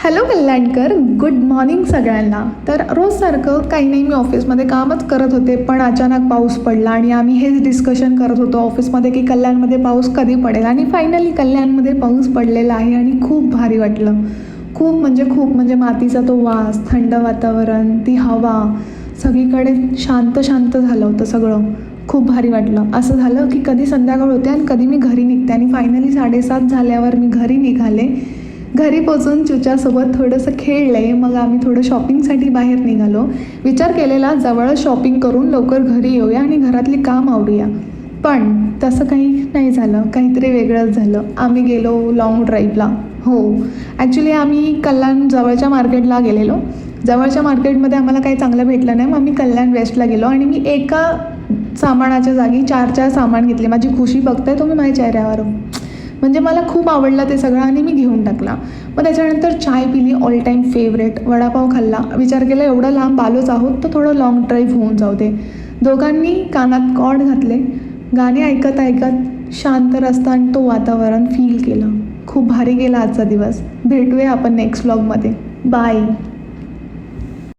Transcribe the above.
Hello Kalyankar, good morning सगळ्यांना. तर रोजसारखं काही नाही, मी ऑफिसमध्ये कामच करत होते, पण अचानक पाऊस पडला आणि आम्ही हेच डिस्कशन करत होतो ऑफिसमध्ये की कल्याणमध्ये पाऊस कधी पडेल. आणि फायनली कल्याणमध्ये पाऊस पडलेला आहे आणि खूप भारी वाटलं. खूप म्हणजे मातीचा तो वास, थंड वातावरण, ती हवा, सगळीकडे शांत शांत झालं होतं सगळं. खूप भारी वाटलं. असं झालं की कधी संध्याकाळ होते आणि कधी मी घरी निघते. आणि फायनली 7:30 झाल्यावर मी घरी निघाले. घरी पोचून चुच्यासोबत थोडंसं खेळले. मग आम्ही थोडं शॉपिंगसाठी बाहेर निघालो. विचार केलेला जवळच शॉपिंग करून लवकर घरी येऊया आणि घरातली काम आवरूया, पण तसं काही नाही झालं. काहीतरी वेगळंच झालं. आम्ही गेलो लाँग ड्राईव्हला. हो, ॲक्च्युली आम्ही कल्याण जवळच्या मार्केटला गेलेलो. जवळच्या मार्केटमध्ये आम्हाला काही चांगलं भेटलं नाही, मग आम्ही कल्याण वेस्टला गेलो आणि मी एका सामानाच्या जागी 4 सामान घेतले. माझी खुशी बघताय तुम्ही माझ्या चेहऱ्यावर. म्हणजे मला खूप आवडलं ते सगळं आणि मी घेऊन टाकला. मग त्याच्यानंतर चाय पिली, ऑल टाईम फेवरेट. वडापाव खाल्ला. विचार केला एवढं लांब आलोच आहोत तर थोडं लाँग ड्राईव्ह होऊन जाऊ दे. दोघांनी कानात कॉर्ड घातले, गाणे ऐकत ऐकत शांत रस्ता आणि तो वातावरण फील केलं. खूप भारी गेला आजचा दिवस. भेटूया आपण नेक्स्ट व्लॉगमध्ये. बाय.